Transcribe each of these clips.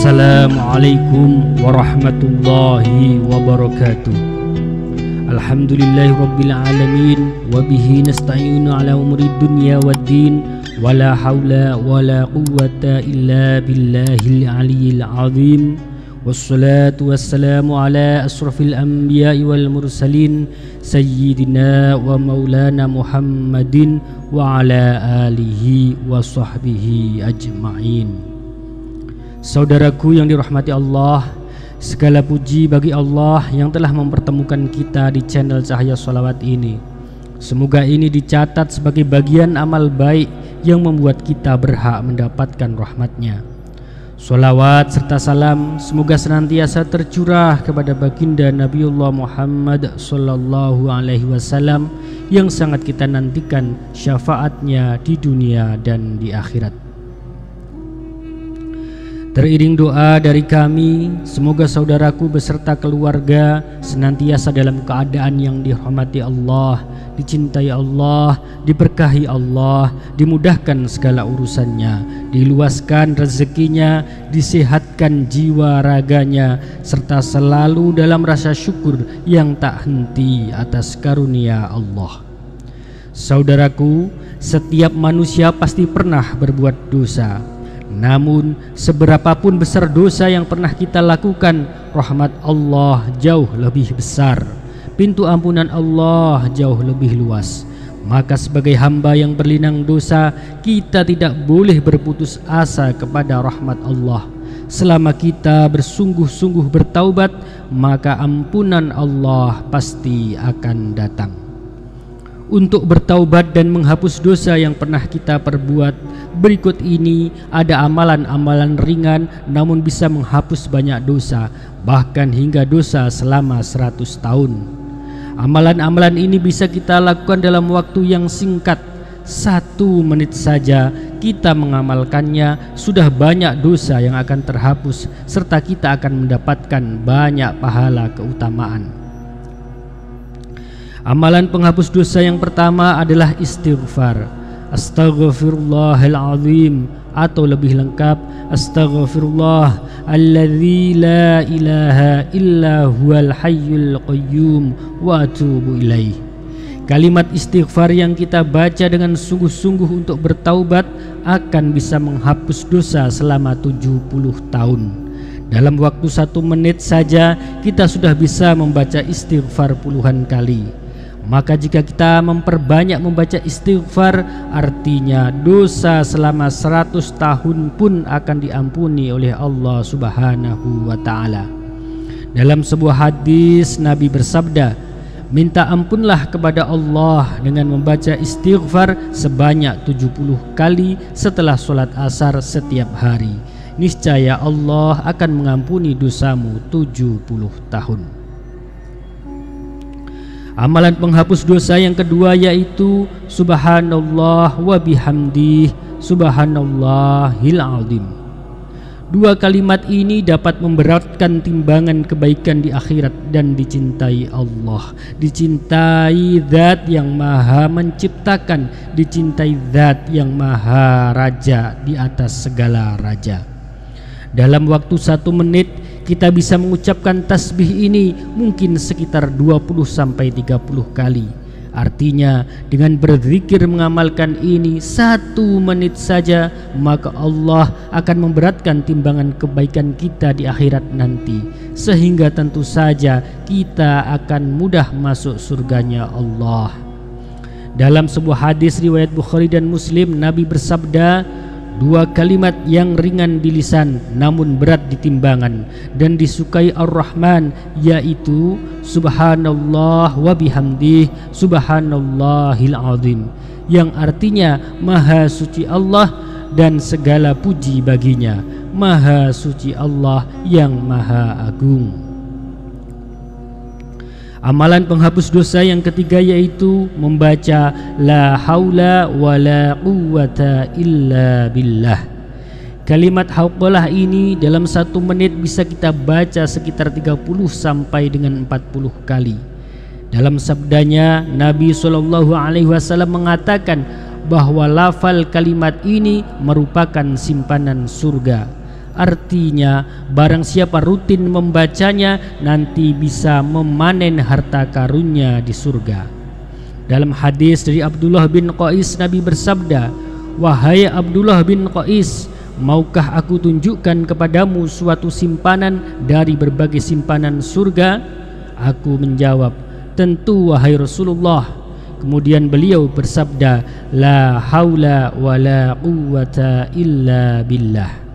Assalamualaikum warahmatullahi wabarakatuh. Alhamdulillahi rabbil alamin, wabihi nasta'inu ala umuri dunya waddin, wala hawla wala quwwata illa billahil aliyyil azim. Wassalatu wassalamu ala asrafil anbiya'i wal mursalin, sayyidina wa maulana Muhammadin wa ala alihi wa sahbihi ajma'in. Saudaraku yang dirahmati Allah, segala puji bagi Allah yang telah mempertemukan kita di channel Cahaya Sholawat ini. Semoga ini dicatat sebagai bagian amal baik yang membuat kita berhak mendapatkan rahmatnya. Sholawat serta salam semoga senantiasa tercurah kepada baginda Nabiullah Muhammad Sallallahu Alaihi Wasallam yang sangat kita nantikan syafaatnya di dunia dan di akhirat. Teriring doa dari kami, semoga saudaraku beserta keluarga senantiasa dalam keadaan yang dirahmati Allah, dicintai Allah, diberkahi Allah, dimudahkan segala urusannya, diluaskan rezekinya, disehatkan jiwa raganya, serta selalu dalam rasa syukur yang tak henti atas karunia Allah. Saudaraku, setiap manusia pasti pernah berbuat dosa. Namun seberapapun besar dosa yang pernah kita lakukan, rahmat Allah jauh lebih besar, pintu ampunan Allah jauh lebih luas. Maka sebagai hamba yang berlinang dosa, kita tidak boleh berputus asa kepada rahmat Allah. Selama kita bersungguh-sungguh bertaubat, maka ampunan Allah pasti akan datang. Untuk bertaubat dan menghapus dosa yang pernah kita perbuat, berikut ini ada amalan-amalan ringan namun bisa menghapus banyak dosa, bahkan hingga dosa selama 100 tahun. Amalan-amalan ini bisa kita lakukan dalam waktu yang singkat. 1 menit saja kita mengamalkannya, sudah banyak dosa yang akan terhapus, serta kita akan mendapatkan banyak pahala keutamaan. Amalan penghapus dosa yang pertama adalah istighfar. Astaghfirullahalazim, atau lebih lengkap astaghfirullah alladzi la ilaha illa huwal hayyul qayyum wa atubu ilaih. Kalimat istighfar yang kita baca dengan sungguh-sungguh untuk bertaubat akan bisa menghapus dosa selama 70 tahun. Dalam waktu 1 menit saja kita sudah bisa membaca istighfar puluhan kali. Maka jika kita memperbanyak membaca istighfar, artinya dosa selama 100 tahun pun akan diampuni oleh Allah Subhanahu wa ta'ala. Dalam sebuah hadis Nabi bersabda, minta ampunlah kepada Allah dengan membaca istighfar sebanyak 70 kali setelah sholat asar setiap hari. Niscaya Allah akan mengampuni dosamu 70 tahun. Amalan penghapus dosa yang kedua yaitu subhanallah wa bihamdih subhanallahil azim. 2 kalimat ini dapat memberatkan timbangan kebaikan di akhirat dan dicintai Allah. Dicintai zat yang maha menciptakan, dicintai zat yang maha raja di atas segala raja. Dalam waktu 1 menit kita bisa mengucapkan tasbih ini mungkin sekitar 20-30 kali. Artinya dengan berzikir mengamalkan ini 1 menit saja, maka Allah akan memberatkan timbangan kebaikan kita di akhirat nanti, sehingga tentu saja kita akan mudah masuk surganya Allah. Dalam sebuah hadis riwayat Bukhari dan Muslim, Nabi bersabda, 2 kalimat yang ringan di lisan namun berat di timbangan dan disukai Ar-Rahman, yaitu subhanallah wa bihamdih subhanallahil azim, yang artinya maha suci Allah dan segala puji baginya, maha suci Allah yang maha agung. Amalan penghapus dosa yang ketiga yaitu membaca la haula wala quwwata illa billah. Kalimat hauqalah ini dalam 1 menit bisa kita baca sekitar 30 sampai dengan 40 kali. Dalam sabdanya Nabi SAW mengatakan bahwa lafal kalimat ini merupakan simpanan surga. Artinya barang siapa rutin membacanya nanti bisa memanen harta karunnya di surga. Dalam hadis dari Abdullah bin Qais, Nabi bersabda, "Wahai Abdullah bin Qais, maukah aku tunjukkan kepadamu suatu simpanan dari berbagai simpanan surga?" Aku menjawab, "Tentu wahai Rasulullah." Kemudian beliau bersabda, "La haula wa la quwwata illa billah."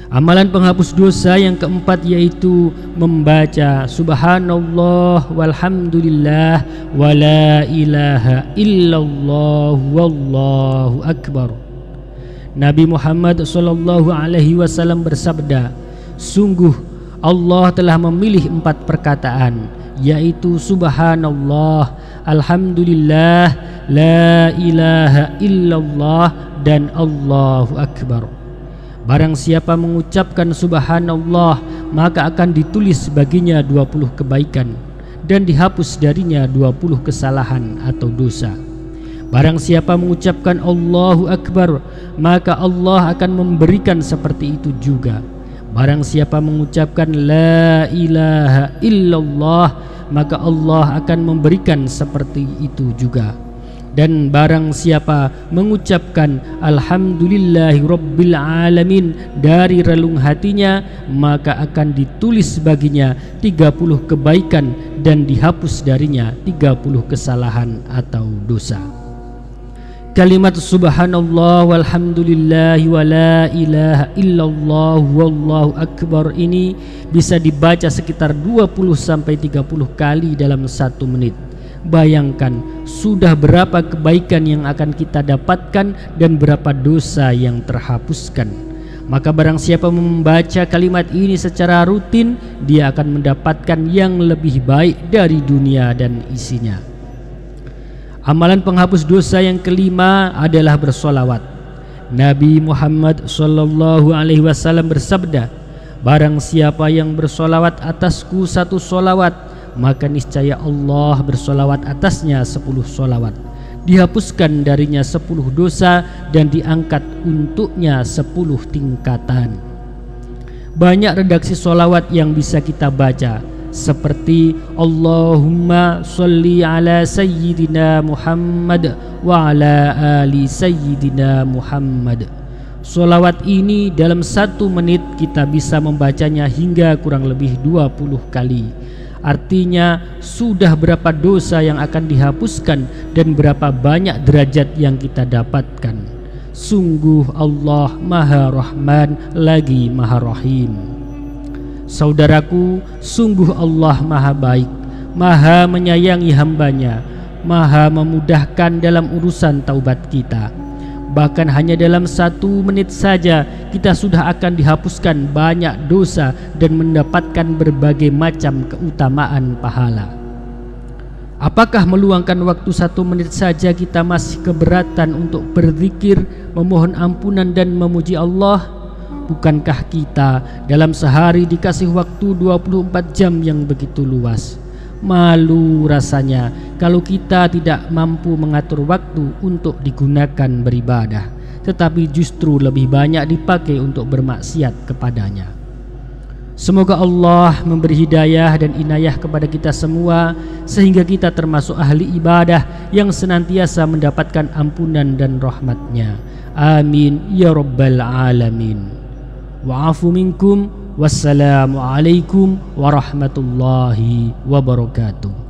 Amalan penghapus dosa yang keempat yaitu membaca subhanallah walhamdulillah wa la ilaha illallah wallahu akbar. Nabi Muhammad SAW bersabda, "Sungguh Allah telah memilih 4 perkataan, yaitu subhanallah, alhamdulillah, la ilaha illallah, dan Allahu akbar. Barang siapa mengucapkan subhanallah, maka akan ditulis baginya 20 kebaikan dan dihapus darinya 20 kesalahan atau dosa. Barang siapa mengucapkan Allahu Akbar, maka Allah akan memberikan seperti itu juga. Barang siapa mengucapkan la ilaha illallah, maka Allah akan memberikan seperti itu juga. Dan barang siapa mengucapkan alhamdulillahi rabbil alamin dari relung hatinya, maka akan ditulis baginya 30 kebaikan dan dihapus darinya 30 kesalahan atau dosa. Kalimat subhanallah walhamdulillahi wa la ilaha illallah wallahu akbar ini bisa dibaca sekitar 20-30 kali dalam 1 menit. Bayangkan sudah berapa kebaikan yang akan kita dapatkan dan berapa dosa yang terhapuskan. Maka barang siapa membaca kalimat ini secara rutin, dia akan mendapatkan yang lebih baik dari dunia dan isinya. Amalan penghapus dosa yang kelima adalah bersolawat. Nabi Muhammad SAW bersabda, "Barang siapa yang bersolawat atasku 1 solawat, maka niscaya Allah bersolawat atasnya 10 solawat. Dihapuskan darinya 10 dosa dan diangkat untuknya 10 tingkatan." Banyak redaksi solawat yang bisa kita baca, seperti Allahumma sholli ala sayyidina Muhammad wa ala ali sayyidina Muhammad. Solawat ini dalam 1 menit kita bisa membacanya hingga kurang lebih 20 kali. Artinya sudah berapa dosa yang akan dihapuskan dan berapa banyak derajat yang kita dapatkan. Sungguh Allah Maha Rahman lagi Maha Rahim. Saudaraku, sungguh Allah Maha baik, Maha menyayangi hambanya, Maha memudahkan dalam urusan taubat kita. Bahkan hanya dalam 1 menit saja kita sudah akan dihapuskan banyak dosa dan mendapatkan berbagai macam keutamaan pahala. Apakah meluangkan waktu 1 menit saja kita masih keberatan untuk berzikir, memohon ampunan dan memuji Allah? Bukankah kita dalam sehari dikasih waktu 24 jam yang begitu luas? Malu rasanya kalau kita tidak mampu mengatur waktu untuk digunakan beribadah, tetapi justru lebih banyak dipakai untuk bermaksiat kepadanya. Semoga Allah memberi hidayah dan inayah kepada kita semua, sehingga kita termasuk ahli ibadah yang senantiasa mendapatkan ampunan dan rahmatnya. Amin ya rabbal alamin. Wa'afu minkum. Wassalamualaikum warahmatullahi wabarakatuh.